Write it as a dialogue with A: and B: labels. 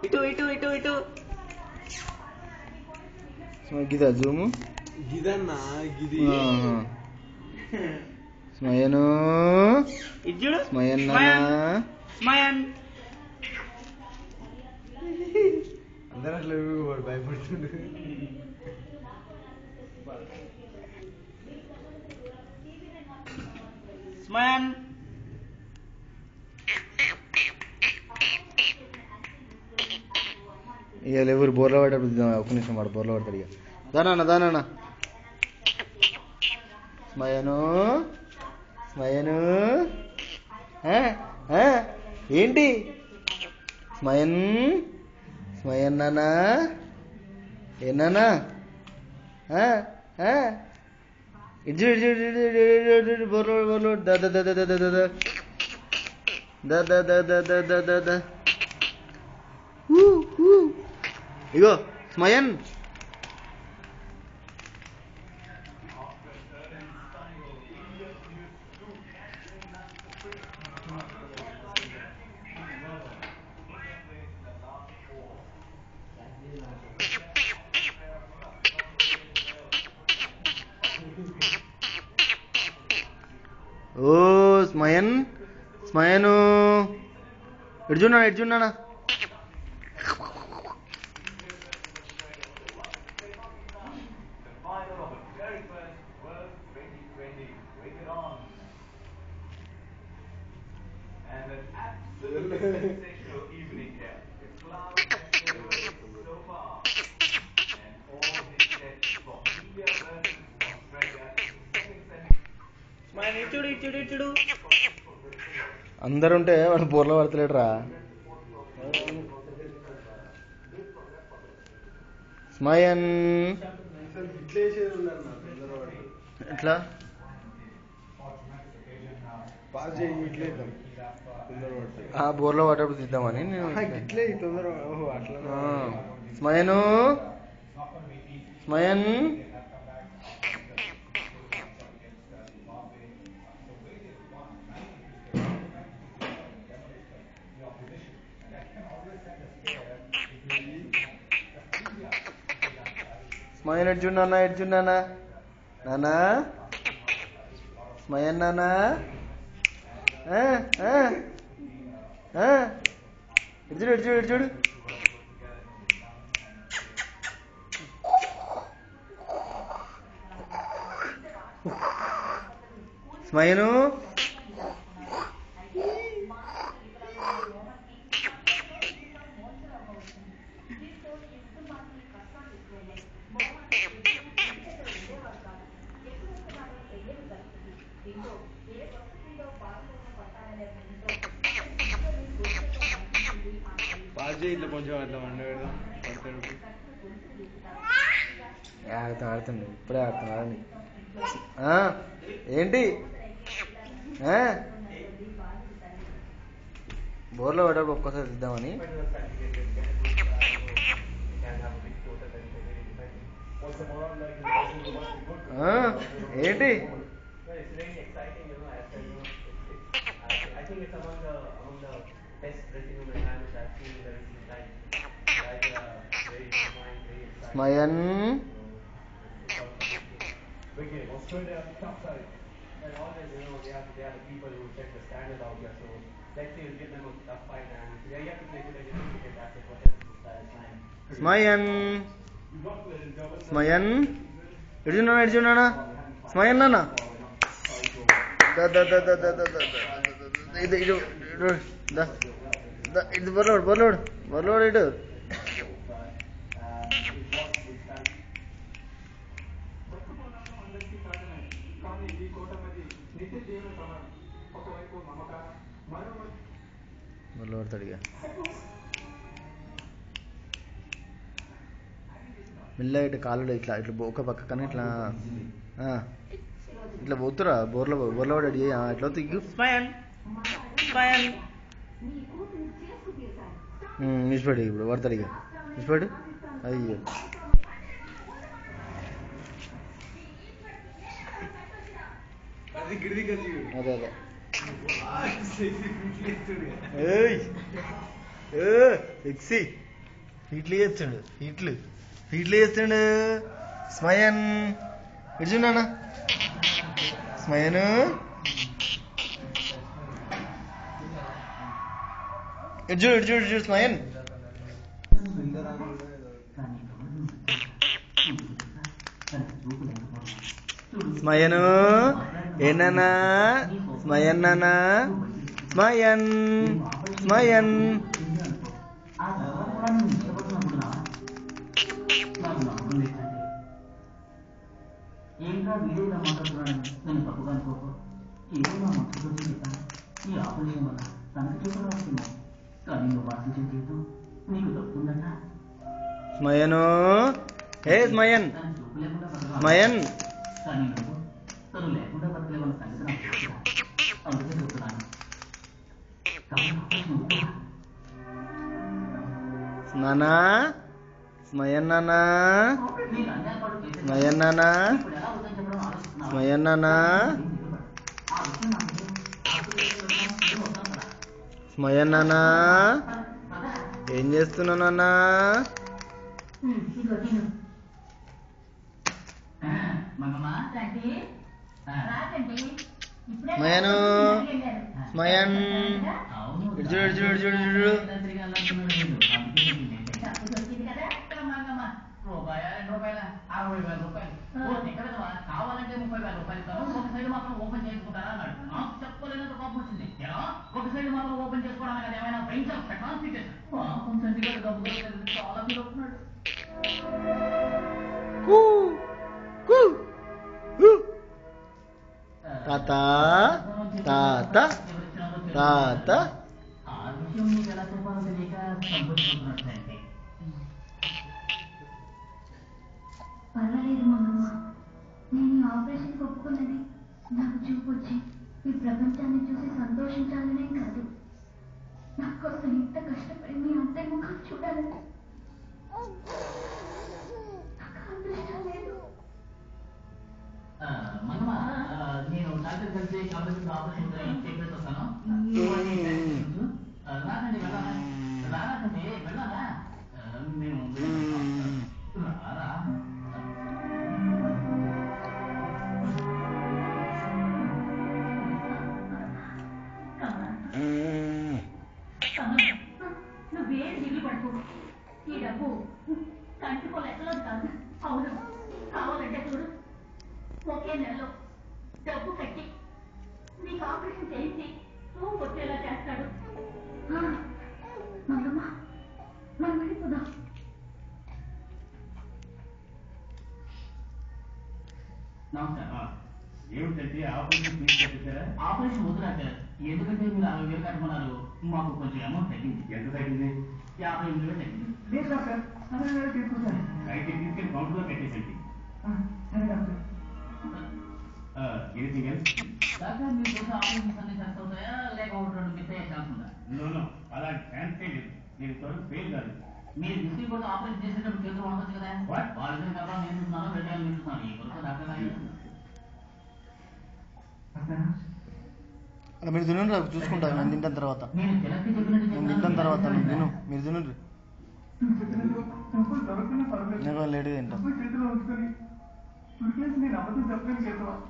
A: ఇటు ఇటు ఇటు ఇటు
B: గిదా జూము
C: గిదన్నా గిది
B: స్మయను
A: ఇజ్జుడు
B: స్మయన్
A: స్మయన్
C: అందరూ అట్లా వాడు భయపడుతుండే.
A: స్మయన్
B: ఇక ఎవరు బోర్లో పడేటప్పుడు ఒక్క నిమిషం వాడు బోర్లో పడతాడు. ఇక దానా స్మయను స్మయను ఏంటి స్మయన్ స్మయన్ నానా ఏనానా ఇజ్జు బోర్లో బోర్లో ద ఇగో స్మయన్ ఓ స్మయన్ స్మయను ఎడ్జున్నానా
A: స్మయన్ ఇచ్చుడు ఇచ్చుడు ఇచ్చుడు
B: అందరు ఉంటే వాడు బోర్లో పడతలేడు రా. స్మయన్ ఎట్లా ఆ బోర్లో పడ్డప్పుడు తీద్దామని నేను స్మయను స్మయన్ స్మయన్ ఎడ్జున్నానా నానా స్మయన్ నానా ఎడ్జుడు స్మయను
C: ఇట్లా కొంచెం అట్లా వండేదా
B: ఆడుతుండు ఇప్పుడే ఆడుతున్నాడు. ఏంటి బోర్లో పడ్డప్పుడు ఒక్కసారి ఇద్దామని. ఏంటి స్మయన్ స్మయన్ స్మయన్ ఎడ్జున్నానా స్మయన్ నాన్న ఇది బొర్లోడు ఇటు బొర్లో పడతాడు. ఇక మెల్లగా ఇట్లా కాళ్ళు ఇట్లా ఒక పక్క కానీ ఇట్లా ఇట్లా పోతురా బోర్లో పడి ఇట్లా తిగ్గు మిస్పడి ఇప్పుడు పడతాడు. ఇక మిస్పడు అయ్యో అదే ఎక్సి ఫీట్లు చేస్తుండు ఫీట్లు చేస్తుండు. స్మయన్ ఇటు నాన్న స్మయను ఇటు చూడు స్మయన్. స్మయను ఏనా స్మయన్ నాన్న స్మయన్ స్మయన్.
D: ఏంట్రా వీడియోగా మాట్లాడుతున్నాను, నేను తప్పుగా అనుకోకు. ఏదో నా మనసులో చెప్పాను. ఈ ఆపరేషన్ వల్ల తనకు చూపులు వస్తున్నాయి, కానీ నువ్వు వాసించే జీవితం నీకు తప్పుతుందట.
B: స్మయను ఏ స్మయన్
D: తను చూపు లేకుండా బతకాలి.
B: స్మయన్
D: కానీ నువ్వు తను లేకుండా బతకలేవన్న సంగతి నాకు తెలుసు. అందుకే చెప్తున్నాను. కానీ ఆపరేషన్ వద్దు.
B: నానా స్మయన్ నానా
D: నేను అన్యాయ పాటు చేసే
B: స్మయన్ నానా
D: ఇప్పుడు ఎలా అవుతుందని చెప్పడం ఆలోచిస్తున్నావా?
B: స్మయన్ నానా
D: ఆ విషయం నాకు తెలియదు. ఆపరేషన్ వద్దాం కదా.
B: స్మయన్ నానా ఏం చేస్తున్నావు నాన్నా?
D: ఇదిగో తిను. మంగమ్మ రండి. రాకండి. ఇప్పుడే
B: స్మయను స్మయన్
D: అవును.
B: ఇటు చూడు.
D: డబ్బు దొరికింది కదా మంగమ్మ. రూపాయ 2 రూపాయల 60,000 రూపాయలు. ఓ ఎక్కడదవా కావాలంటే 30,000 రూపాయలు ఇస్తాను, ఒక సైడ్ మాత్రం ఓపెన్ చేసుకుంటారా అన్నాడు. నాకు చెప్పలేనంత కోపం వచ్చింది. ఎలా ఒక సైడ్ మాత్రం ఓపెన్ చేసుకోవడానికి అది ఏమైనా భయంకర కాన్ఫిడెన్స్. పాపం చండీగఢ్ డబ్బు దొరకలేదు, చాలా ఫీల్ అవుతున్నాడు.
B: తాత తాత తాత
D: ఆ విషయం నీకు ఎలా చెప్పాలో తెలియక సంతోషపడుతున్నట్లయితే.
E: పర్వాలేదు మంగమ్మ, నేను ఈ ఆపరేషన్ ఒప్పుకున్నది నాకు చూపు వచ్చి ఈ ప్రపంచాన్ని చూసి సంతోషించాలనే కాదు, నా కోసం ఇంత కష్టపడి మీ అందరి ముఖం చూడాలని. నాకు అదృష్టం లేదు.
D: మంగమ్మ, నేను డాక్టర్ కలిసి కాంపిటేషన్ ఆపరేషన్ చెప్పేసి వస్తాను. రాకండి రాకండి వెళ్ళాలా? మేము రారా.
E: నువ్వేం దిగులు పడుకో, ఈ డబ్బు కంటికో లెక్కలో కాదు. అవును, కావాలంటే చూడు, ఒకే నెలలో డబ్బు కట్టి నీకు ఆపరేషన్ చేయించి నువ్వు వచ్చేలా చేస్తాడు. మంగమ్మ, మనం వెళ్ళిపోదాం.
D: నమస్కారం.
A: ఏమిటంటే ఆపరేషన్ ఫీజు కట్టించారా?
D: ఆపరేషన్ వద్దు డాక్టర్, ఎందుకంటే మీరు 60,000 కట్టుకున్నారు. మాకు కొంచెం అమౌంట్ తగ్గింది.
A: ఎంత తగ్గింది?
D: 58,000 తగ్గింది.
A: లేదు డాక్టర్, అయితే తీసుకెళ్ళి కౌంటర్లో కట్టేసండి. Anything else?
D: డాక్టర్ మీరు చూసే ఆపరేషన్స్ అన్ని సక్సెస్ అవుతాయా, లేక ఒకటి 2 మిస్ అయ్యే ఛాన్స్ ఉందా?
A: నో అలాంటి ఛాన్సే లేదు. నేను ఇంతవరకు ఫెయిల్ కాదు.
D: మీరు డిస్ట్రిక్ట్ కూడా ఆపరేషన్ చేసేటప్పుడు చేతులు ఉండొచ్చు కదా.
A: What?
D: వాళ్ళ కదా నేను చూస్తున్నాను, రెండు చూస్తున్నాను. ఈ కొరకు డాక్టర్ గారు
B: మీరు తినండి, చూసుకుంటా. నేను తింటాను తర్వాత.
D: నేను తెలకి చెప్పినట్టు
B: నేను తింటాను తర్వాత. నేను తిను, మీరు తినండి. నేను లేట్గా తింటాను.
C: చేతిలో ఉంచుకొని నేను అబద్ధం చెప్పలేని చేద్దాం.